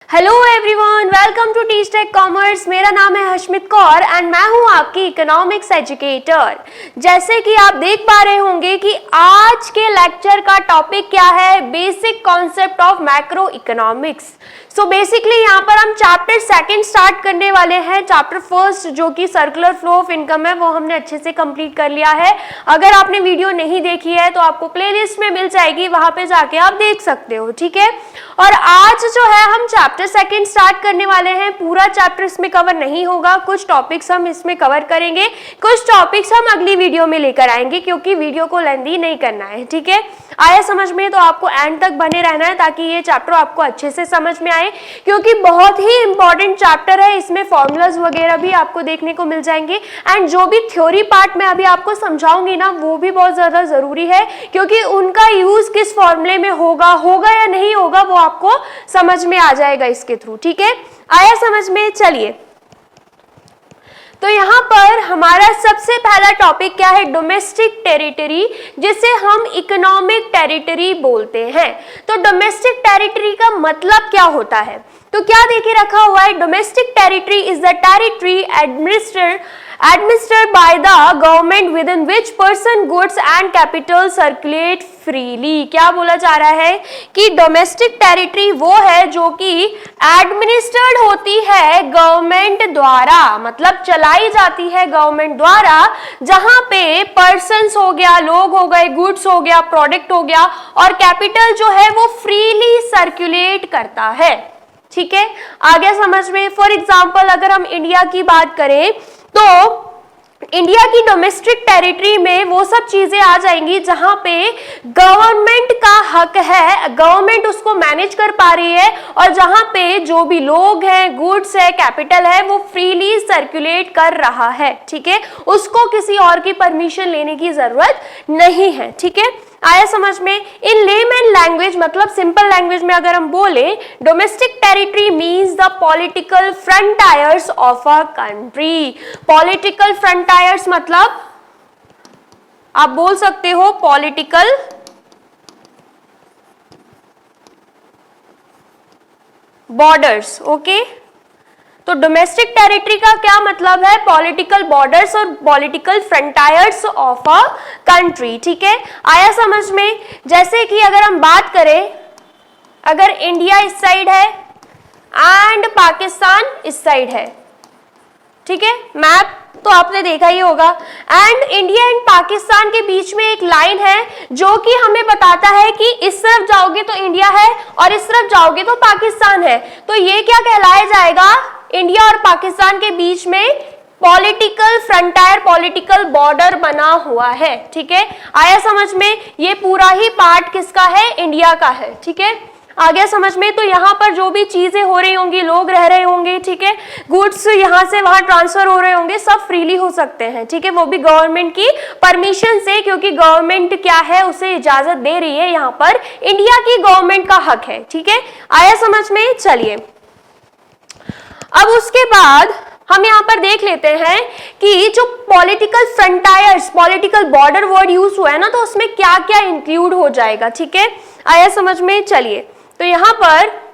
Hello everyone, welcome to teach tech commerce. मेरा नाम है हशमित कौर एंड मैं हूं आपकी इकोनॉमिक्स एजुकेटर। जैसे कि आप देख पा रहे होंगे कि आज के लेक्चर का टॉपिक क्या है, basic concept of macro economics. So basically यहाँ पर हम चैप्टर सेकंड स्टार्ट करने वाले हैं। चैप्टर फर्स्ट जो कि सर्कुलर फ्लो ऑफ इनकम है वो हमने अच्छे से कंप्लीट कर लिया है। अगर आपने वीडियो नहीं देखी है तो आपको प्लेलिस्ट में मिल जाएगी, वहां पे जाके आप देख सकते हो, ठीक है। और आज जो है हम चैप्टर सेकंड स्टार्ट करने वाले हैं। पूरा चैप्टर इसमें कवर नहीं होगा, कुछ टॉपिक्स हम इसमें कवर करेंगे, कुछ टॉपिक्स हम अगली वीडियो में लेकर आएंगे क्योंकि वीडियो को लेंथी नहीं करना है, ठीक है। आया समझ में? तो आपको एंड तक बने रहना है ताकि ये चैप्टर आपको अच्छे से समझ में आए, क्योंकि बहुत ही इंपॉर्टेंट चैप्टर है। इसमें फॉर्मूलाज वगैरह भी आपको देखने को मिल जाएंगे एंड जो भी थ्योरी पार्ट में अभी आपको समझाऊंगी ना वो भी बहुत ज्यादा जरूरी है, क्योंकि उनका यूज किस फॉर्मूले में होगा या नहीं होगा वो आपको समझ में आ जाएगा इसके थ्रू, ठीक है। आया समझ में? चलिए, तो यहाँ पर हमारा सबसे पहला टॉपिक क्या है, डोमेस्टिक टेरिटरी, जिसे हम इकोनॉमिक टेरिटरी बोलते हैं। तो डोमेस्टिक टेरिटरी का मतलब क्या होता है? तो क्या देखे रखा हुआ है, domestic territory is the territory administered by the government within which person, goods and capital circulate freely। क्या बोला जा रहा है कि डोमेस्टिक टेरिटरी वो है जो कि एडमिनिस्टर्ड होती है गवर्नमेंट द्वारा, मतलब चलाई जाती है गवर्नमेंट द्वारा, जहां पे पर्सन्स हो गया, लोग हो गए, गुड्स हो गया, प्रोडक्ट हो गया और कैपिटल जो है वो फ्रीली सर्कुलेट करता है, ठीक है। आगे समझ में? फॉर एग्जाम्पल अगर हम इंडिया की बात करें तो इंडिया की डोमेस्टिक टेरिटरी में वो सब चीजें आ जाएंगी जहां पे गवर्नमेंट का हक है, गवर्नमेंट उसको मैनेज कर पा रही है और जहां पे जो भी लोग हैं, गुड्स है, कैपिटल है, वो फ्रीली सर्कुलेट कर रहा है, ठीक है। उसको किसी और की परमिशन लेने की जरूरत नहीं है, ठीक है। आया समझ में? इन लेमैन लैंग्वेज, मतलब सिंपल लैंग्वेज में अगर हम बोले, domestic territory means the political frontiers of a country. Political frontiers मतलब आप बोल सकते हो पॉलिटिकल बॉर्डर्स, ओके। तो डोमेस्टिक टेरिटरी का क्या मतलब है, पॉलिटिकल बॉर्डर्स और political frontiers of a country, ठीक है। आया समझ में? जैसे कि अगर हम बात करें, अगर इंडिया इस साइड है एंड पाकिस्तान इस साइड है, ठीक है, मैप तो आपने देखा ही होगा, एंड इंडिया एंड पाकिस्तान के बीच में एक लाइन है जो कि हमें बताता है कि इस तरफ जाओगे तो इंडिया है और इस तरफ जाओगे तो पाकिस्तान है। तो ये क्या कहलाया जाएगा, इंडिया और पाकिस्तान के बीच में पॉलिटिकल फ्रंटायर, पॉलिटिकल बॉर्डर बना हुआ है, ठीक है। आया समझ में? ये पूरा ही पार्ट किसका है, इंडिया का है, ठीक है। आ गया समझ में? तो यहाँ पर जो भी चीजें हो रही होंगी, लोग रह रहे होंगे, ठीक है, गुड्स यहाँ से वहां ट्रांसफर हो रहे होंगे, सब फ्रीली हो सकते हैं, ठीक है, वो भी गवर्नमेंट की परमिशन से, क्योंकि गवर्नमेंट क्या है, उसे इजाजत दे रही है। यहाँ पर इंडिया की गवर्नमेंट का हक है, ठीक है। आया समझ में? चलिए, अब उसके बाद हम यहाँ पर देख लेते हैं कि जो political frontiers, political border word use हुआ है ना, तो उसमें क्या क्या इंक्लूड हो जाएगा, ठीक है। आया समझ में? चलिए, तो यहां पर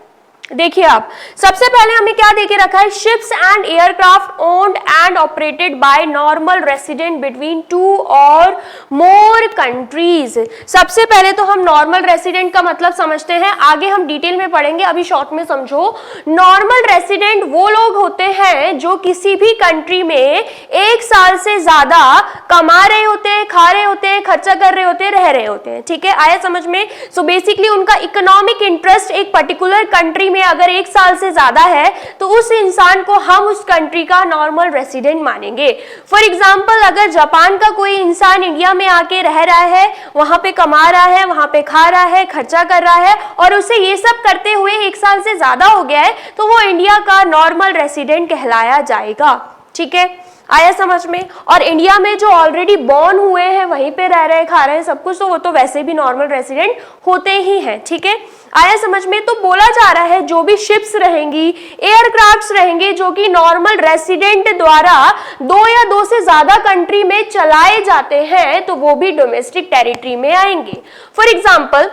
देखिए आप, सबसे पहले हमें क्या देके रखा है, ships and aircraft owned and operated by normal resident between 2 और मोर कंट्रीज। सबसे पहले तो हम नॉर्मल रेसिडेंट का मतलब समझते हैं, आगे हम डिटेल में पढ़ेंगे, अभी शॉर्ट में समझो। नॉर्मल रेसिडेंट वो लोग होते हैं जो किसी भी कंट्री में 1 साल से ज्यादा कमा रहे होते हैं, खा रहे होते हैं, खर्चा कर रहे होते हैं, रह रहे होते हैं, ठीक है। आया समझ में? सो बेसिकली उनका इकोनॉमिक इंटरेस्ट एक पर्टिकुलर कंट्री में अगर 1 साल से ज्यादा है तो उस इंसान को हम उस कंट्री का नॉर्मल रेसिडेंट मानेंगे। फॉर एग्जांपल अगर जापान का कोई इंसान इंडिया में आके रह रहा है, वहां पे कमा रहा है, वहां पे खा रहा है, खर्चा कर रहा है और उसे ये सब करते हुए 1 साल से ज्यादा हो गया है, तो वो इंडिया का नॉर्मल रेसिडेंट कहलाया जाएगा, ठीक है। आया समझ में? और इंडिया में जो ऑलरेडी बॉर्न हुए हैं, वहीं पे रह रहे हैं, खा रहे हैं सब कुछ, तो वो तो वैसे भी नॉर्मल रेसिडेंट होते ही हैं, ठीक है। आया समझ में? तो बोला जा रहा है जो भी शिप्स रहेंगी, एयरक्राफ्ट्स रहेंगे जो कि नॉर्मल रेसिडेंट द्वारा 2 या 2 से ज्यादा कंट्री में चलाए जाते हैं, तो वो भी डोमेस्टिक टेरिटरी में आएंगे। फॉर एग्जाम्पल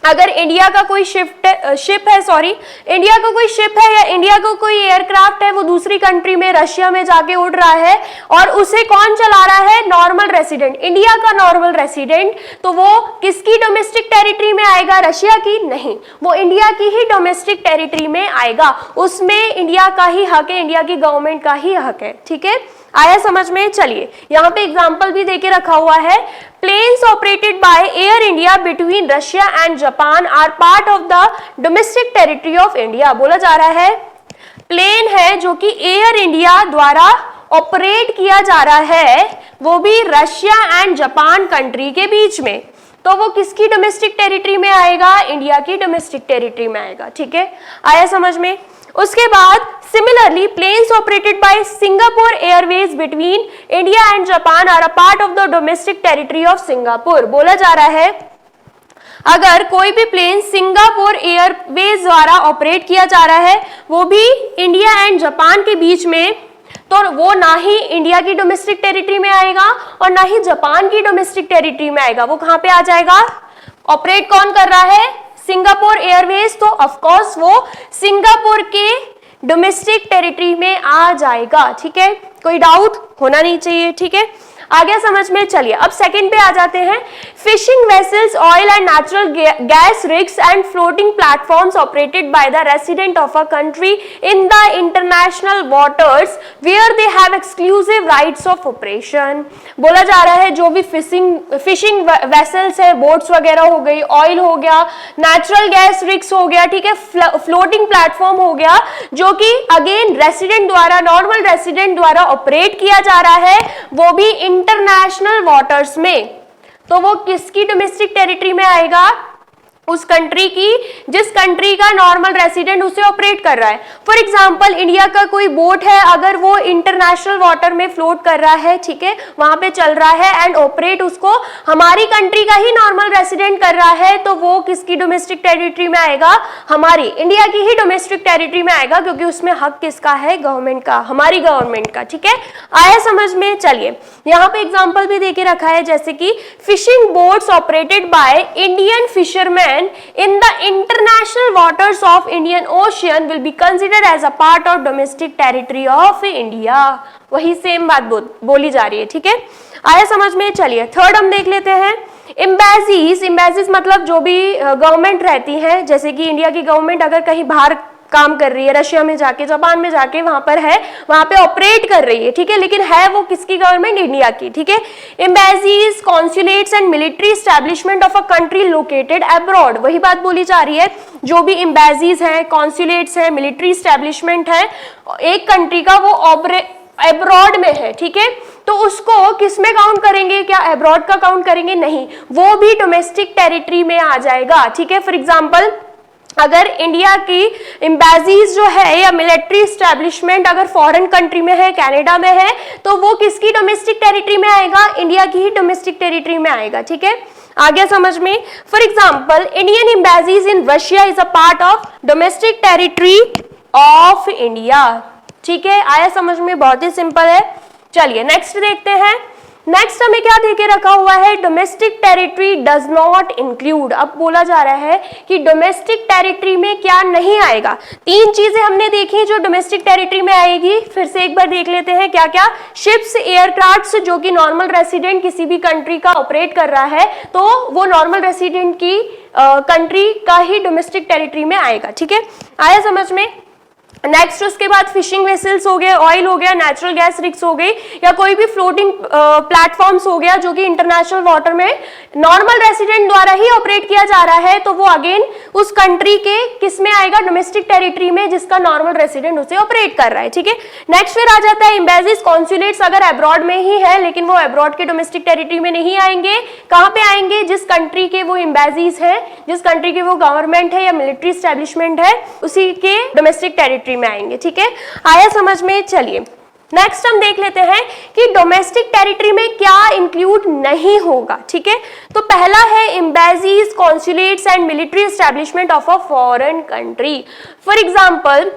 अगर इंडिया का कोई शिप है या इंडिया का कोई एयरक्राफ्ट है, वो दूसरी कंट्री में, रशिया में जाके उड़ रहा है और उसे कौन चला रहा है? नॉर्मल रेसिडेंट, इंडिया का नॉर्मल रेसिडेंट, तो वो किसकी डोमेस्टिक टेरिटरी में आएगा? रशिया की नहीं, वो इंडिया की ही डोमेस्टिक टेरिटरी में आएगा, उसमें इंडिया का ही हक है, इंडिया की गवर्नमेंट का ही हक है। ठीक है, आया समझ में? चलिए यहाँ पे एग्जांपल भी देके रखा हुआ है। Planes operated by Air India between Russia and Japan are part of the domestic territory of India. बोला जा रहा है प्लेन है जो कि एयर इंडिया द्वारा ऑपरेट किया जा रहा है, वो भी रशिया एंड जापान कंट्री के बीच में, तो वो किसकी डोमेस्टिक टेरिटरी में आएगा? इंडिया की डोमेस्टिक टेरिटरी में आएगा। ठीक है, आया समझ में? उसके बाद similarly planes operated by Singapore Airways between India and Japan are a part of the domestic territory of Singapore. बोला जा रहा है अगर कोई भी प्लेन सिंगापुर एयरवेज द्वारा ऑपरेट किया जा रहा है, वो भी इंडिया एंड जापान के बीच में, तो वो ना ही इंडिया की डोमेस्टिक टेरिटरी में आएगा और ना ही जापान की डोमेस्टिक टेरिटरी में आएगा। वो कहां पे आ जाएगा? ऑपरेट कौन कर रहा है? सिंगापुर एयरवेज, तो ऑफ कोर्स वो सिंगापुर के डोमेस्टिक टेरिटरी में आ जाएगा। ठीक है, कोई डाउट होना नहीं चाहिए। ठीक है, आगे समझ में? चलिए अब सेकंड पे आ जाते हैं। Fishing vessels, oil and natural gas rigs and floating platforms operated by the resident of a country in the international waters where they have exclusive rights of operation. बोला जा रहा है जो भी फिशिंग वेसल्स है, बोट्स वगैरह हो गई, ऑयल हो गया, नेचुरल गैस रिग्स हो गया, ठीक है, फ्लोटिंग प्लेटफॉर्म हो गया, जो कि अगेन रेसिडेंट द्वारा, नॉर्मल रेसिडेंट द्वारा ऑपरेट किया जा रहा है, वो भी इंटरनेशनल वाटर्स में, तो वो किसकी डोमेस्टिक टेरिटरी में आएगा? उस कंट्री की जिस कंट्री का नॉर्मल रेसिडेंट उसे ऑपरेट कर रहा है। फॉर एग्जांपल इंडिया का कोई बोट है, अगर वो इंटरनेशनल वाटर में फ्लोट कर रहा है, ठीक है, वहां पे चल रहा है एंड ऑपरेट उसको हमारी कंट्री का ही नॉर्मल रेसिडेंट कर रहा है, तो वो किसकी डोमेस्टिक टेरिटरी में आएगा? हमारी इंडिया की ही डोमेस्टिक टेरिटरी में आएगा, क्योंकि उसमें हक किसका है? गवर्नमेंट का, हमारी गवर्नमेंट का। ठीक है, आया समझ में? चलिए यहाँ पे एग्जाम्पल भी देके रखा है, जैसे कि fishing boats operated by Indian fisherman in the international waters of Indian Ocean will be considered as a part of domestic territory of India। वही सेम बात बोली जा रही है। ठीक है, आया समझ में? चलिए थर्ड हम देख लेते हैं। एम्बेसीज मतलब जो भी गवर्नमेंट रहती है, जैसे कि इंडिया की गवर्नमेंट अगर कहीं बाहर काम कर रही है, रशिया में जाके, जापान में जाके, वहां पर है, वहां पे ऑपरेट कर रही है, ठीक है, लेकिन है वो किसकी गवर्नमेंट? इंडिया की। ठीक है, embassies, consulates and military establishment of a country located abroad, वही बात बोली जा रही है। जो भी एम्बेसीज हैं, कॉन्सुलेट्स हैं, मिलिट्री एस्टैब्लिशमेंट है एक कंट्री का, वो अब्रॉड में है, ठीक है, तो उसको किस में काउंट करेंगे? क्या अब्रॉड का काउंट करेंगे? नहीं, वो भी डोमेस्टिक टेरिटरी में आ जाएगा। ठीक है, फॉर एग्जाम्पल अगर इंडिया की एम्बेसीज जो है या मिलिट्री एस्टैब्लिशमेंट अगर फॉरेन कंट्री में है, कनाडा में है, तो वो किसकी डोमेस्टिक टेरिटरी में आएगा? इंडिया की ही डोमेस्टिक टेरिटरी में आएगा। ठीक है, आ गया समझ में? For example Indian embassies in Russia is a part of domestic territory of India. ठीक है, आया समझ में? बहुत ही सिंपल है। चलिए नेक्स्ट देखते हैं। नेक्स्ट हमें क्या देके रखा हुआ है? Domestic territory does not include. अब बोला जा रहा है कि डोमेस्टिक टेरिटरी में क्या नहीं आएगा। तीन चीजें हमने देखी जो डोमेस्टिक टेरिटरी में आएगी, फिर से एक बार देख लेते हैं क्या क्या। शिप्स, एयरक्राफ्ट्स जो कि नॉर्मल रेसिडेंट किसी भी कंट्री का ऑपरेट कर रहा है, तो वो नॉर्मल रेसिडेंट की कंट्री का ही डोमेस्टिक टेरिटरी में आएगा। ठीक है, आया समझ में? नेक्स्ट उसके बाद फिशिंग वेसल्स हो गए, ऑयल हो गया, नेचुरल गैस रिग्स हो गई, या कोई भी फ्लोटिंग प्लेटफॉर्म्स हो गया जो कि इंटरनेशनल वाटर में नॉर्मल रेसिडेंट द्वारा ही ऑपरेट किया जा रहा है, तो वो अगेन उस कंट्री के किस में आएगा? डोमेस्टिक टेरिटरी में, जिसका नॉर्मल रेसिडेंट उसे ऑपरेट कर रहा है। ठीक है, नेक्स्ट फिर आ जाता है एम्बेसीज, कॉन्सुलेट्स अगर अब्रॉड में ही है, लेकिन वो अब्रॉड के डोमेस्टिक टेरिटरी में नहीं आएंगे। कहां पे आएंगे? जिस कंट्री के वो एम्बेसीज है, जिस कंट्री की वो गवर्नमेंट है या मिलिट्री एस्टैब्लिशमेंट है, उसी के डोमेस्टिक टेरिटरी में आएंगे। ठीक है, आया समझ में? चलिए नेक्स्ट हम देख लेते हैं कि डोमेस्टिक टेरिटरी में क्या इंक्लूड नहीं होगा। ठीक है, तो पहला है embassies, consulates and military establishment of a foreign country. For example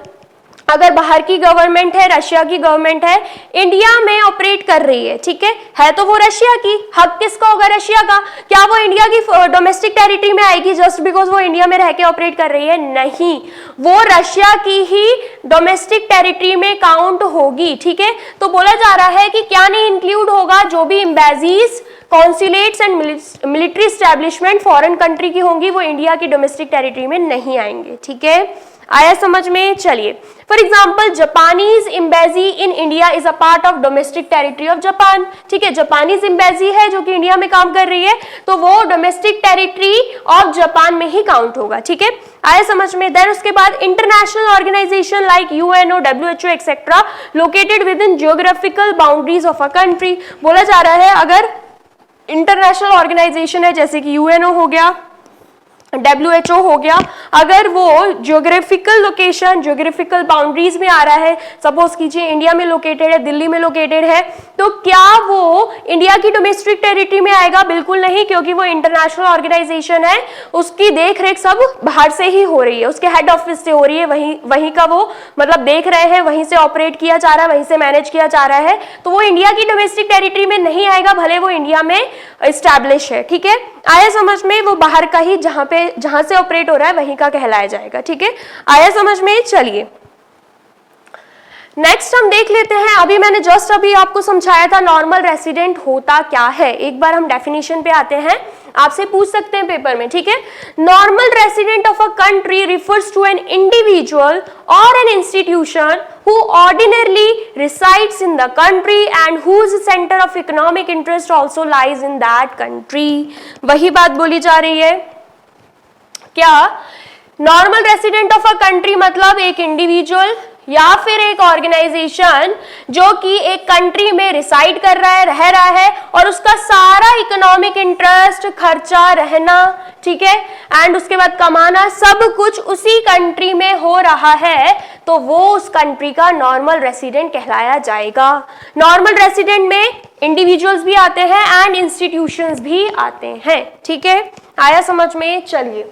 अगर बाहर की गवर्नमेंट है, रशिया की गवर्नमेंट है, इंडिया में ऑपरेट कर रही है, ठीक है तो वो रशिया की, हक किसका होगा? रशिया का। क्या वो इंडिया की डोमेस्टिक टेरिटरी में आएगी जस्ट बिकॉज वो इंडिया में रह के ऑपरेट कर रही है? नहीं, वो रशिया की ही डोमेस्टिक टेरिटरी में काउंट होगी, ठीक है। तो बोला जा रहा है कि क्या नहीं इंक्लूड होगा? जो भी embassies, consulates and military establishment foreign country की होंगी वो इंडिया की डोमेस्टिक टेरिटरी में नहीं आएंगे, ठीक है। आया समझ में? चलिए, for example Japanese embassy in India is a part of domestic territory of Japan, ठीक है। जापानीज एम्बेसी है जो कि इंडिया में काम कर रही है, तो वो डोमेस्टिक टेरिटरी ऑफ जापान में ही काउंट होगा, ठीक है। आया समझ में? देन उसके बाद international organisation like UNO, WHO etcetera located within geographical boundaries of a country. बोला जा रहा है अगर इंटरनेशनल ऑर्गेनाइजेशन है जैसे कि यूएनओ हो गया, WHO हो गया, अगर वो ज्योग्राफिकल लोकेशन, ज्योग्राफिकल बाउंड्रीज में आ रहा है, सपोज कीजिए इंडिया में लोकेटेड है, दिल्ली में लोकेटेड है, तो क्या वो इंडिया की डोमेस्टिक टेरिटरी में आएगा? बिल्कुल नहीं, क्योंकि वो इंटरनेशनल ऑर्गेनाइजेशन है, उसकी देख रेख सब बाहर से ही हो रही है, उसके हेड ऑफिस से हो रही है, वहीं का वो मतलब देख रहे हैं, वहीं से ऑपरेट किया जा रहा है, वहीं से मैनेज किया जा रहा है, तो वो इंडिया की डोमेस्टिक टेरिटरी में नहीं आएगा, भले वो इंडिया में एस्टैब्लिश है, ठीक है। आया समझ में? वो बाहर का ही जहां से ऑपरेट हो रहा है वहीं का कहलाया जाएगा, ठीक है। आया समझ में? चलिए नेक्स्ट हम देख लेते हैं। अभी मैंने जस्ट अभी आपको समझाया था नॉर्मल रेसिडेंट होता क्या है, एक बार हम डेफिनेशन पे आते हैं, आपसे पूछ सकते हैं पेपर में, ठीक है। Normal resident of a country refers to an individual और an institution who ordinarily resides in the country and whose center of economic interest also lies in that country। वही बात बोली जा रही है। क्या normal resident of a country मतलब एक इंडिविजुअल या फिर एक ऑर्गेनाइजेशन जो कि एक कंट्री में रिसाइड कर रहा है, रह रहा है, और उसका सारा इकोनॉमिक इंटरेस्ट, खर्चा, रहना, ठीक है, एंड उसके बाद कमाना, सब कुछ उसी कंट्री में हो रहा है, तो वो उस कंट्री का नॉर्मल रेसिडेंट कहलाया जाएगा। नॉर्मल रेसिडेंट में इंडिविजुअल्स भी आते हैं एंड इंस्टीट्यूशंस भी आते हैं, ठीक है। आया समझ में? चलिए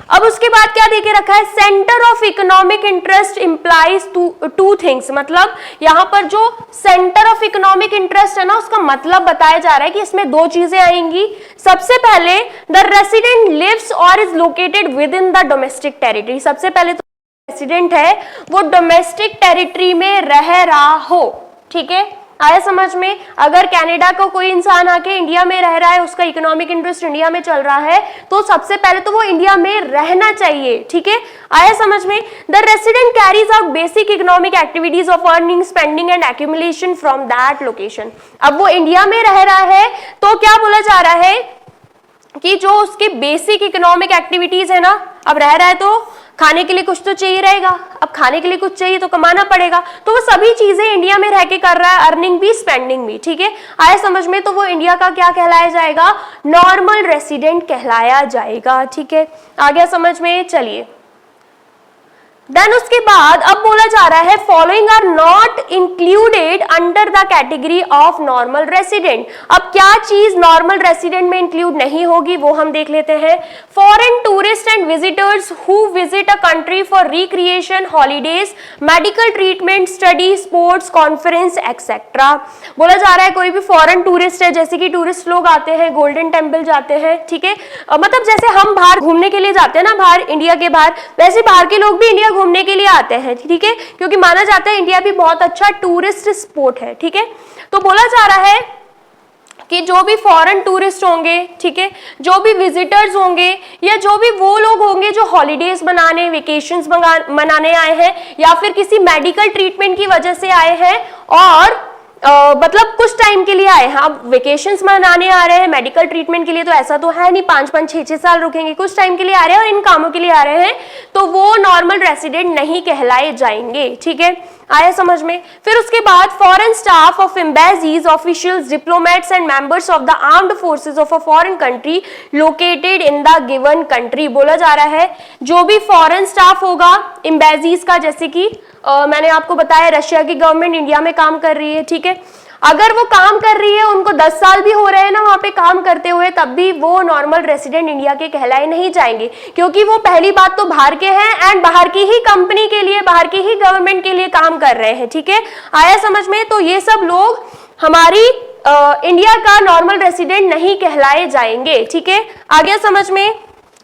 अब उसके बाद क्या देके रखा है? Centre of economic interest implies two things, मतलब यहां पर जो सेंटर ऑफ इकोनॉमिक इंटरेस्ट है ना, उसका मतलब बताया जा रहा है कि इसमें दो चीजें आएंगी। सबसे पहले द रेसिडेंट लिव्स और is located with in the domestic territory. सबसे पहले तो रेसिडेंट है वो डोमेस्टिक टेरिटरी में रह रहा हो, ठीक है। आया समझ में? अगर कनाडा का कोई इंसान आके इंडिया में रह रहा है, उसका इकोनॉमिक इंटरेस्ट इंडिया में चल रहा है, तो सबसे पहले तो वो इंडिया में रहना चाहिए, ठीक है। आया समझ में? The resident carries out basic economic activities of earning, spending and accumulation from that location. अब वो इंडिया में रह रहा है तो क्या बोला जा रहा है कि जो उसकी बेसिक इकोनॉमिक एक्टिविटीज है ना, अब रह रहा है तो खाने के लिए कुछ तो चाहिए रहेगा, अब खाने के लिए कुछ चाहिए तो कमाना पड़ेगा, तो वो सभी चीजें इंडिया में रह के कर रहा है, अर्निंग भी, स्पेंडिंग भी, ठीक है। आया समझ में? तो वो इंडिया का क्या कहलाया जाएगा? नॉर्मल रेसिडेंट कहलाया जाएगा, ठीक है। आ गया समझ में? चलिए देन उसके बाद अब बोला जा रहा है following are not included under the category of normal resident. अब क्या चीज नॉर्मल रेसिडेंट में इंक्लूड नहीं होगी वो हम देख लेते हैं। Foreign tourist and visitors who visit a country for recreation, holidays, medical treatment, study, sports, conference etcetera. बोला जा रहा है कोई भी फॉरेन टूरिस्ट है, जैसे कि टूरिस्ट लोग आते हैं, गोल्डन टेम्पल जाते हैं, ठीक है, मतलब जैसे हम बाहर घूमने के लिए जाते हैं ना, बाहर इंडिया के बाहर, वैसे बाहर के लोग भी इंडिया घूमने के लिए आते हैं, ठीक है, क्योंकि माना जाता है इंडिया भी बहुत अच्छा टूरिस्ट स्पॉट है, ठीक है। तो बोला जा रहा है कि जो भी फॉरेन टूरिस्ट होंगे, ठीक है, जो भी विजिटर्स होंगे, या जो भी वो लोग होंगे जो हॉलीडेज मनाने, वेकेशंस मनाने आए हैं, या फिर किसी मेडिकल ट्रीटमेंट की वजह से आए हैं, और मतलब कुछ टाइम के लिए आए हैं, अब वेकेशंस मनाने आ रहे हैं, मेडिकल ट्रीटमेंट के लिए तो ऐसा तो है नहीं 5-5, 6-6 साल रुकेंगे, कुछ टाइम के लिए आ रहे हैं और इन कामों के लिए आ रहे हैं, तो वो नॉर्मल रेसिडेंट नहीं कहलाए जाएंगे, ठीक है। आया समझ में? फिर उसके बाद foreign staff of embassies, officials, diplomats and members of the armed forces of a foreign country located in the given country. बोला जा रहा है जो भी फॉरेन स्टाफ होगा एम्बेसीज का, जैसे कि मैंने आपको बताया रशिया की गवर्नमेंट इंडिया में काम कर रही है, ठीक है। अगर वो काम कर रही है, उनको 10 साल भी हो रहे हैं ना वहां पे काम करते हुए, तब भी वो नॉर्मल रेसिडेंट इंडिया के कहलाए नहीं जाएंगे, क्योंकि वो पहली बात तो बाहर के हैं एंड बाहर की ही कंपनी के लिए, बाहर की ही गवर्नमेंट के लिए काम कर रहे हैं। ठीक है, आया समझ में? तो ये सब लोग हमारी इंडिया का नॉर्मल रेसिडेंट नहीं कहलाए जाएंगे। ठीक है, आ गया समझ में?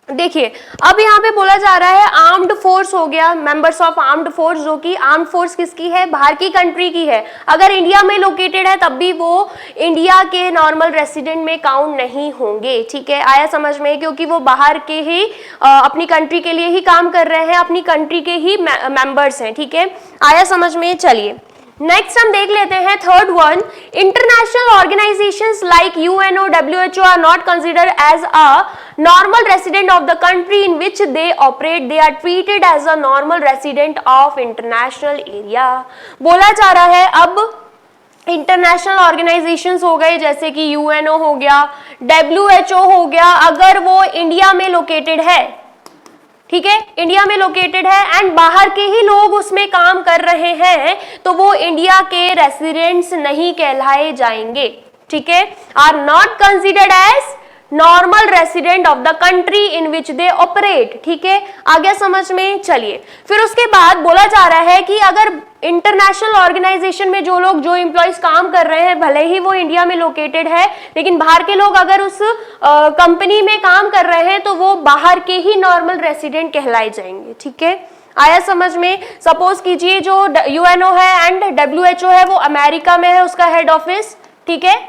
देखिए अब यहाँ पे बोला जा रहा है आर्म्ड फोर्स हो गया, मेंबर्स ऑफ आर्म्ड फोर्स, जो कि आर्म्ड फोर्स किसकी है? बाहर की कंट्री की है। अगर इंडिया में लोकेटेड है तब भी वो इंडिया के नॉर्मल रेसिडेंट में काउंट नहीं होंगे। ठीक है, आया समझ में? क्योंकि वो बाहर के ही अपनी कंट्री के लिए ही काम कर रहे हैं, अपनी कंट्री के ही मेंबर्स हैं। ठीक है, आया समझ में? चलिए नेक्स्ट हम देख लेते हैं third one, international organisations like UNO, WHO are not considered as a normal resident of the country in which they operate, they are treated as a normal resident of international area. बोला जा रहा है अब international organisations हो गए जैसे कि UNO हो गया, डब्ल्यूएचओ हो गया, अगर वो इंडिया में लोकेटेड है, ठीक है, इंडिया में लोकेटेड है एंड बाहर के ही लोग उसमें काम कर रहे हैं, तो वो इंडिया के रेसिडेंट्स नहीं कहलाए जाएंगे। ठीक है, are not considered as normal resident of the country in which they operate. ठीक है, आ गया समझ में? चलिए फिर उसके बाद बोला जा रहा है कि अगर इंटरनेशनल ऑर्गेनाइजेशन में जो लोग, जो एम्प्लॉयज काम कर रहे हैं, भले ही वो इंडिया में लोकेटेड है, लेकिन बाहर के लोग अगर उस कंपनी में काम कर रहे हैं तो वो बाहर के ही नॉर्मल रेसिडेंट कहलाए जाएंगे। ठीक है, आया समझ में? सपोज कीजिए जो यूएनओ है एंड डब्ल्यूएचओ है वो अमेरिका में है उसका हेड ऑफिस, ठीक है,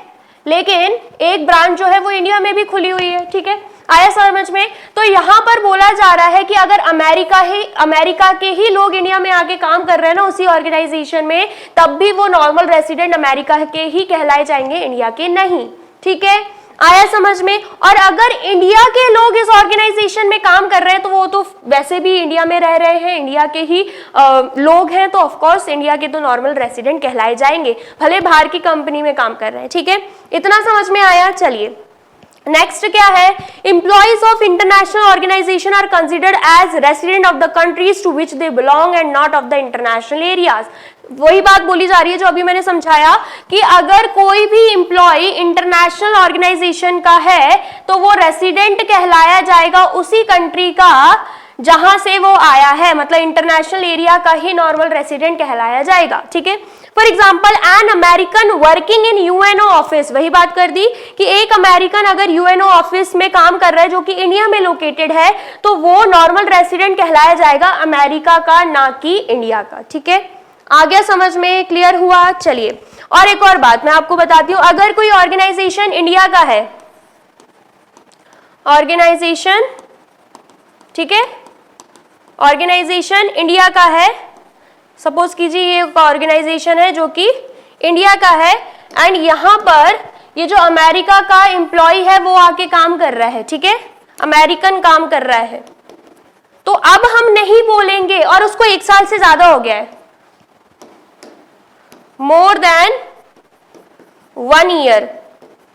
लेकिन एक ब्रांच जो है वो इंडिया में भी खुली हुई है। ठीक है, आया समझ में? तो यहाँ पर बोला जा रहा है कि अगर अमेरिका के ही लोग इंडिया में आके काम कर रहे हैं ना उसी ऑर्गेनाइजेशन में, तब भी वो नॉर्मल रेसिडेंट अमेरिका के ही कहलाए जाएंगे, इंडिया के नहीं। ठीक है, आया समझ में? और अगर इंडिया के लोग इस ऑर्गेनाइजेशन में काम कर रहे हैं तो वो तो वैसे भी इंडिया में रह रहे हैं, इंडिया के ही लोग हैं, तो ऑफ कोर्स इंडिया के तो नॉर्मल रेसिडेंट कहलाए जाएंगे, भले बाहर की कंपनी में काम कर रहे हैं। ठीक है, इतना समझ में आया? चलिए नेक्स्ट क्या है, employees of international organisation are considered as resident of the countries to which they belong and not of the international areas. वही बात बोली जा रही है जो अभी मैंने समझाया कि अगर कोई भी एम्प्लॉय इंटरनेशनल ऑर्गेनाइजेशन का है तो वो रेसिडेंट कहलाया जाएगा उसी कंट्री का जहां से वो आया है, मतलब इंटरनेशनल एरिया का ही नॉर्मल रेसिडेंट कहलाया जाएगा। ठीक है, for example an American working in UNO office, वही बात कर दी कि एक अमेरिकन अगर यूएनओ ऑफिस में काम कर रहा है जो कि इंडिया में लोकेटेड है, तो वो नॉर्मल रेसिडेंट कहलाया जाएगा अमेरिका का, ना कि इंडिया का। ठीक है, आ गया समझ में? क्लियर हुआ? चलिए और एक और बात मैं आपको बताती हूं, अगर कोई ऑर्गेनाइजेशन इंडिया का है, ऑर्गेनाइजेशन, ठीक है, ऑर्गेनाइजेशन इंडिया का है, सपोज कीजिए ये ऑर्गेनाइजेशन है जो कि इंडिया का है एंड यहां पर ये जो अमेरिका का एम्प्लॉय है वो आके काम कर रहा है। ठीक है, अमेरिकन काम कर रहा है, तो अब हम नहीं बोलेंगे, और उसको 1 साल से ज्यादा हो गया है, मोर देन 1 ईयर,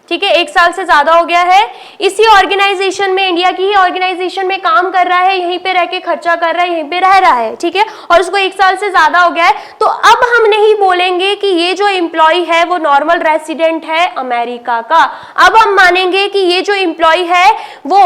ठीक है, 1 साल से ज्यादा हो गया है, इसी ऑर्गेनाइजेशन में, इंडिया की ही ऑर्गेनाइजेशन में काम कर रहा है, यहीं पे रह के खर्चा कर रहा है, यहीं पे रह रहा है। ठीक है, और उसको 1 साल से ज्यादा हो गया है, तो अब हम नहीं बोलेंगे कि ये जो एम्प्लॉय है वो नॉर्मल रेसिडेंट है अमेरिका का, अब हम मानेंगे कि ये जो एम्प्लॉय है वो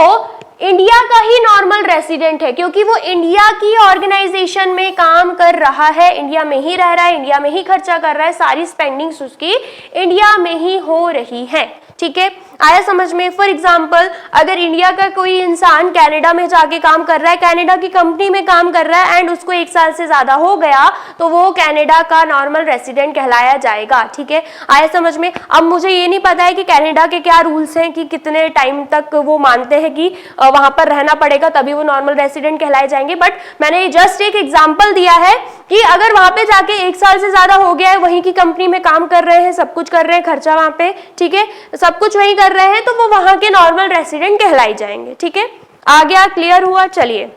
इंडिया का ही नॉर्मल रेसिडेंट है, क्योंकि वो इंडिया की ऑर्गेनाइजेशन में काम कर रहा है, इंडिया में ही रह रहा है, इंडिया में ही खर्चा कर रहा है, सारी स्पेंडिंग्स उसकी इंडिया में ही हो रही है। ठीक है, आया समझ में? फॉर एग्जाम्पल अगर इंडिया का कोई इंसान कनाडा में जाके काम कर रहा है, कनाडा की कंपनी में काम कर रहा है एंड उसको 1 साल से ज्यादा हो गया, तो वो कनाडा का नॉर्मल रेसिडेंट कहलाया जाएगा। ठीक है, आया समझ में? अब मुझे ये नहीं पता है कि कनाडा के क्या रूल्स हैं, कि कितने टाइम तक वो मानते हैं कि वहां पर रहना पड़ेगा तभी वो नॉर्मल रेसिडेंट कहलाए जाएंगे, बट मैंने जस्ट एक एग्जाम्पल दिया है कि अगर वहां पे जाके 1 साल से ज्यादा हो गया है, वहीं की कंपनी में काम कर रहे हैं, सब कुछ कर रहे हैं, खर्चा वहां पे, ठीक है, सब कुछ वहीं कर रहे हैं, तो वो वहां के नॉर्मल रेसिडेंट कहलाए जाएंगे। ठीक है, आ गया? क्लियर हुआ? चलिए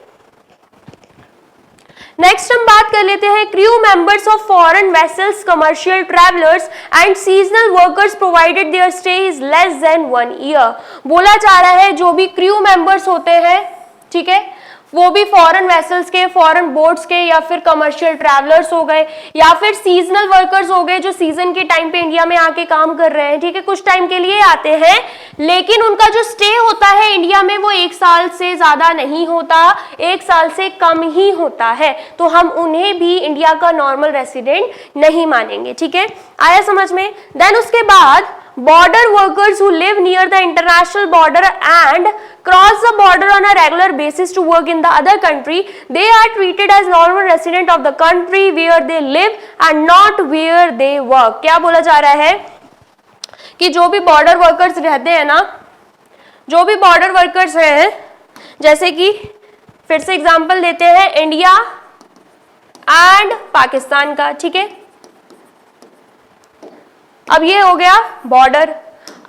नेक्स्ट हम बात कर लेते हैं crew members of foreign vessels, commercial travellers and seasonal workers provided their stay is less than 1 year. बोला जा रहा है जो भी क्रू मेंबर्स होते हैं, ठीक है, वो भी फॉरेन वेसल्स के, फॉरेन बोट्स के, या फिर कमर्शियल ट्रैवलर्स हो गए, या फिर सीजनल वर्कर्स हो गए जो सीजन के टाइम पे इंडिया में आके काम कर रहे हैं, ठीक है, कुछ टाइम के लिए आते हैं, लेकिन उनका जो स्टे होता है इंडिया में वो 1 साल से ज्यादा नहीं होता, 1 साल से कम ही होता है, तो हम उन्हें भी इंडिया का नॉर्मल रेसिडेंट नहीं मानेंगे, ठीक है, आया समझ में। देन उसके बाद border workers who live near the international border and cross the border on a regular basis to work in the other country, they are treated as normal resident of the country where they live and not where they work। क्या बोला जा रहा है कि जो भी border workers रहते हैं ना, जो भी बॉर्डर वर्कर्स हैं, जैसे कि फिर से एग्जांपल देते हैं इंडिया एंड पाकिस्तान का, ठीक है, अब ये हो गया बॉर्डर।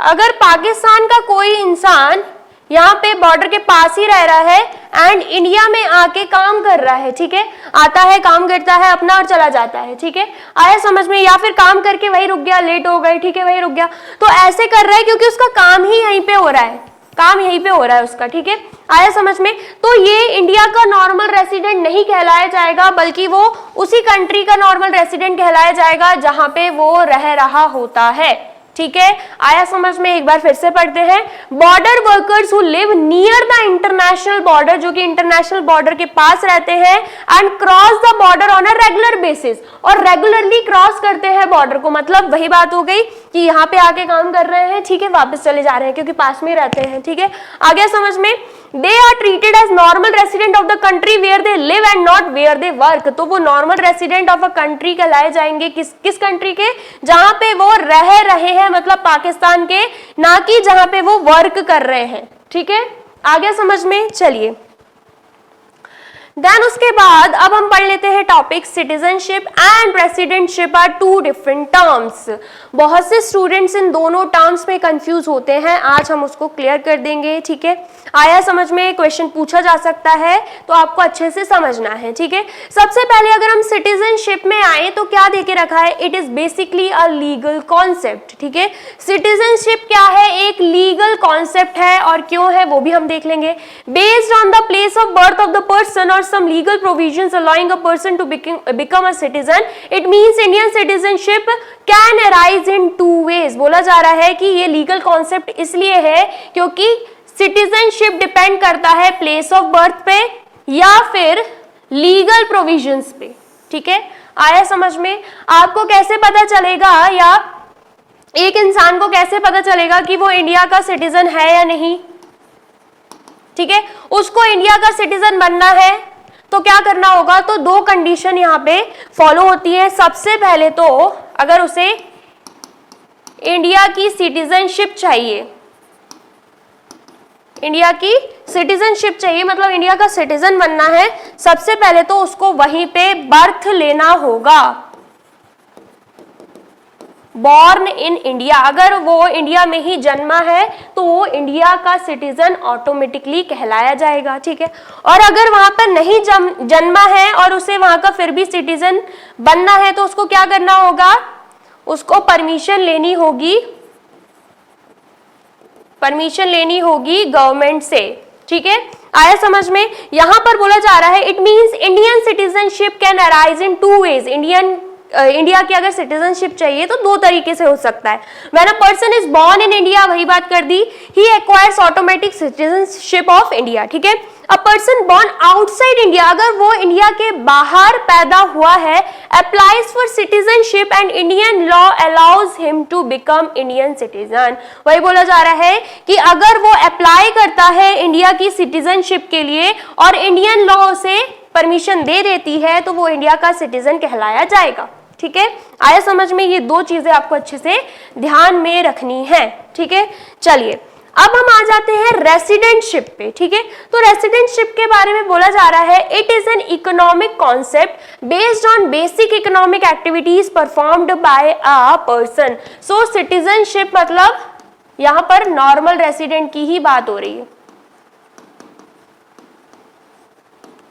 अगर पाकिस्तान का कोई इंसान यहाँ पे बॉर्डर के पास ही रह रहा है एंड इंडिया में आके काम कर रहा है, ठीक है, आता है, काम करता है अपना और चला जाता है, ठीक है, आया समझ में, या फिर काम करके वही रुक गया, लेट हो गए, ठीक है, वही रुक गया, तो ऐसे कर रहा है क्योंकि उसका काम ही यहीं पे हो रहा है, काम यहीं पे हो रहा है उसका, ठीक है, आया समझ में। तो ये इंडिया का नॉर्मल रेसिडेंट नहीं कहलाया जाएगा, बल्कि वो उसी कंट्री का नॉर्मल रेसिडेंट कहलाया जाएगा जहां पे वो रह रहा होता है, ठीक है, आया समझ में। एक बार फिर से पढ़ते हैं, border workers who live near the international border, जो कि इंटरनेशनल बॉर्डर के पास रहते हैं, and cross the border on a regular basis, और रेगुलरली क्रॉस करते हैं बॉर्डर को, मतलब वही बात हो गई कि यहाँ पे आके काम कर रहे हैं, ठीक है, वापस चले जा रहे हैं क्योंकि पास में रहते हैं, ठीक है, आ गया समझ में। They are treated as normal resident of the country where they live and not where they work। तो वो normal resident of a country कहलाए जाएंगे, किस कंट्री के, जहां पे वो रह रहे हैं, मतलब पाकिस्तान के, ना कि जहां पे वो वर्क कर रहे हैं, ठीक है, आ गया समझ में। चलिए देन उसके बाद अब हम पढ़ लेते हैं topic citizenship and residentship are 2 different terms. बहुत से स्टूडेंट्स इन दोनों टर्म्स में कंफ्यूज होते हैं, आज हम उसको क्लियर कर देंगे, ठीक है, आया समझ में, क्वेश्चन पूछा जा सकता है तो आपको अच्छे से समझना है, ठीक है। सबसे पहले अगर हम सिटीजनशिप में आए तो क्या देके रखा है, it is basically a legal concept, ठीक है, सिटीजनशिप क्या है, एक लीगल कॉन्सेप्ट है, और क्यों है वो भी हम देख लेंगे। Based on the place of birth of the person और some legal provisions allowing a person to become a citizen, it means Indian citizenship can arise in 2 ways। बोला जा रहा है कि ये लीगल कॉन्सेप्ट इसलिए है क्योंकि सिटीजनशिप डिपेंड करता है प्लेस ऑफ बर्थ पे या फिर लीगल प्रोविजंस पे, ठीक है, आया समझ में। आपको कैसे पता चलेगा, या एक इंसान को कैसे पता चलेगा कि वो इंडिया का सिटीजन है या नहीं, ठीक है, उसको इंडिया का सिटीजन बनना है तो क्या करना होगा, तो 2 कंडीशन यहाँ पे फॉलो होती है। सबसे पहले तो अगर उसे इंडिया की सिटीजनशिप चाहिए, इंडिया की सिटीजनशिप चाहिए, मतलब इंडिया का सिटीजन बनना है, सबसे पहले तो उसको वहीं पे बर्थ लेना होगा, बॉर्न इन इंडिया। अगर वो इंडिया में ही जन्मा है तो वो इंडिया का सिटीजन ऑटोमेटिकली कहलाया जाएगा, ठीक है, और अगर वहां पर नहीं जन्मा है और उसे वहां का फिर भी सिटीजन बनना है तो उसको क्या करना होगा, उसको परमिशन लेनी होगी गवर्नमेंट से, ठीक है, आया समझ में। यहां पर बोला जा रहा है it means Indian citizenship can arise in 2 ways. India की अगर सिटीजनशिप चाहिए तो 2 तरीके से हो सकता है। When a person is born in India, वही बात कर दी, he acquires automatic citizenship of India, ठीक है। A person born outside India, अगर वो इंडिया के बाहर पैदा हुआ है, applies for citizenship and Indian law allows him to become Indian citizen. वही बोला जा रहा है कि अगर वो अप्लाई करता है इंडिया की सिटीजनशिप के लिए और इंडियन लॉ उसे परमिशन दे देती है तो वो इंडिया का सिटीजन कहलाया जाएगा, ठीक है, आया समझ में। ये 2 चीजें आपको अच्छे से ध्यान में रखनी है, ठीक है। चलिए अब हम आ जाते हैं रेसिडेंटशिप पे, ठीक है। तो रेसिडेंटशिप के बारे में बोला जा रहा है it is an economic concept based on basic economic activities performed by a person. So citizenship मतलब यहां पर नॉर्मल रेसिडेंट की ही बात हो रही है,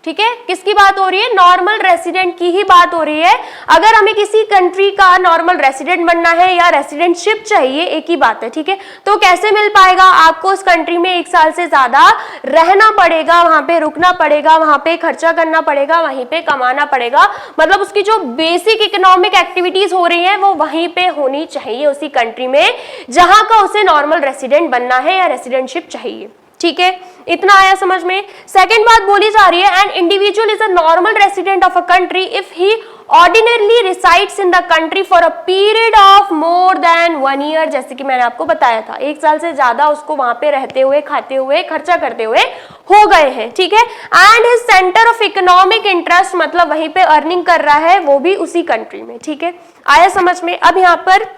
ठीक है, किसकी बात हो रही है? नॉर्मल रेसिडेंट की ही बात हो रही है। अगर हमें किसी कंट्री का नॉर्मल रेसिडेंट बनना है या रेसिडेंटशिप चाहिए, एक ही बात है, ठीक है। तो कैसे मिल पाएगा? आपको उस कंट्री में 1 साल से ज्यादा रहना पड़ेगा, वहां पे रुकना पड़ेगा, वहां पे खर्चा करना पड़ेगा, वहीं पे कमाना पड़ेगा, मतलब उसकी जो बेसिक इकोनॉमिक एक्टिविटीज हो रही है वो वहीं पे होनी चाहिए, उसी कंट्री में जहां का उसे नॉर्मल रेसिडेंट बनना है या रेसिडेंटशिप चाहिए, ठीक है। इतना आया समझ में। सेकंड बात बोली जा रही है, an individual is a normal resident of a country if he ordinarily resides in the country for a period of more than 1 year. जैसे कि मैंने आपको बताया था, 1 साल से ज्यादा उसको वहां पे रहते हुए, खाते हुए, खर्चा करते हुए हो गए हैं, ठीक है। And his centre of economic interest, मतलब वहीं पे अर्निंग कर रहा है वो भी उसी कंट्री में, ठीक है। आया समझ में। अब यहाँ पर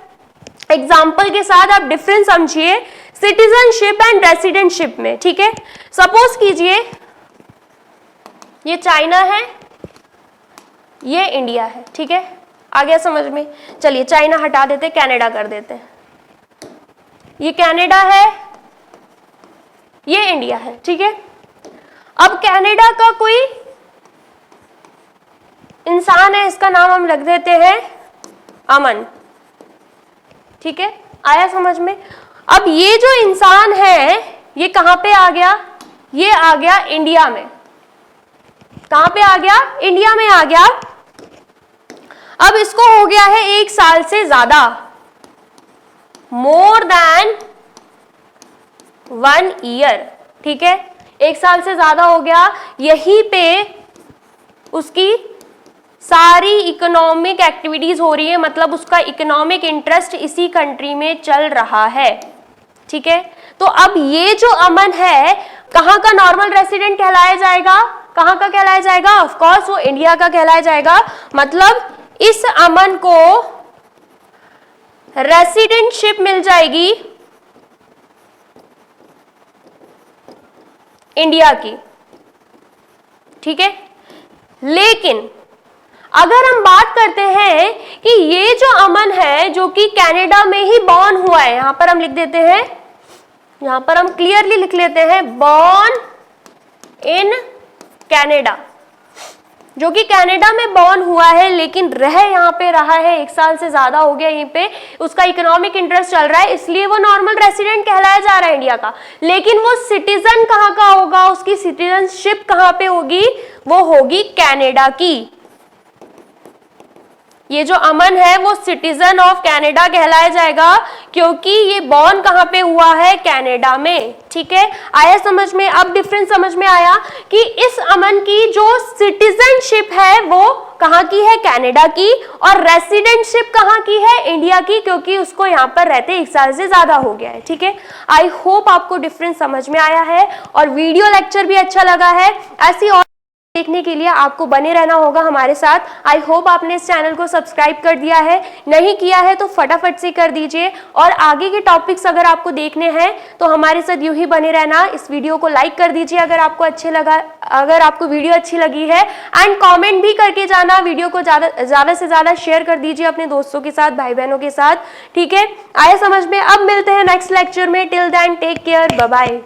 एग्जाम्पल के साथ आप डिफरेंस समझिए सिटीजनशिप एंड रेसिडेंटशिप में, ठीक है। सपोज कीजिए ये चाइना है, ये इंडिया है, ठीक है। आ गया समझ में। चलिए चाइना हटा देते, कनाडा कर देते हैं। ये कनाडा है, ये इंडिया है, ठीक है। अब कनाडा का कोई इंसान है, इसका नाम हम रख देते हैं अमन, ठीक है। आया समझ में। अब ये जो इंसान है ये कहां पे आ गया? ये आ गया इंडिया में। कहां पे आ गया? इंडिया में आ गया। अब इसको हो गया है 1 साल से ज्यादा, मोर देन 1 ईयर, ठीक है। 1 साल से ज्यादा हो गया, यहीं पे उसकी सारी इकोनॉमिक एक्टिविटीज हो रही है, मतलब उसका इकोनॉमिक इंटरेस्ट इसी कंट्री में चल रहा है, ठीक है। तो अब ये जो अमन है कहां का नॉर्मल रेसिडेंट कहलाया जाएगा? कहां का कहलाया जाएगा? ऑफ कोर्स वो इंडिया का कहलाया जाएगा। मतलब इस अमन को रेसिडेंटशिप मिल जाएगी इंडिया की, ठीक है। लेकिन अगर हम बात करते हैं कि ये जो अमन है जो कि कनाडा में ही बॉर्न हुआ है, यहां पर हम लिख देते हैं, यहां पर हम क्लियरली लिख लेते हैं बॉर्न इन कनाडा, जो कि कनाडा में बॉर्न हुआ है लेकिन यहां पे रहा है 1 साल से ज्यादा हो गया, यहीं पे उसका इकोनॉमिक इंटरेस्ट चल रहा है, इसलिए वो नॉर्मल रेसिडेंट कहलाया जा रहा है इंडिया का। लेकिन वो सिटीजन कहां का होगा? उसकी सिटीजनशिप कहां पे होगी? वो होगी कनाडा की। ये जो अमन है वो सिटीजन ऑफ कनाडा कहलाया जाएगा क्योंकि ये बॉर्न कहां पे हुआ है? कनाडा में, ठीक है। आया समझ में। अब डिफरेंस समझ में आया कि इस अमन की जो सिटीजनशिप है वो कहां की है? कनाडा की, और रेसिडेंटशिप कहां की है? इंडिया की, क्योंकि उसको यहां पर रहते 1 साल से ज्यादा हो गया है, ठीक है। आई होप आपको डिफरेंस समझ में आया है और वीडियो लेक्चर भी अच्छा लगा है। ऐसी और देखने के लिए आपको बने रहना होगा हमारे साथ। आई होप आपने इस चैनल को सब्सक्राइब कर दिया है, नहीं किया है तो फटाफट से कर दीजिए। और आगे के टॉपिक्स अगर आपको देखने हैं तो हमारे साथ यूं ही बने रहना। इस वीडियो को लाइक कर दीजिए अगर आपको वीडियो अच्छी लगी है, एंड कमेंट भी करके जाना। वीडियो को ज्यादा से ज्यादा शेयर कर दीजिए अपने दोस्तों के साथ, भाई बहनों के साथ, ठीक है। आया समझ में। अब मिलते हैं नेक्स्ट लेक्चर में। Till then take care, bye bye.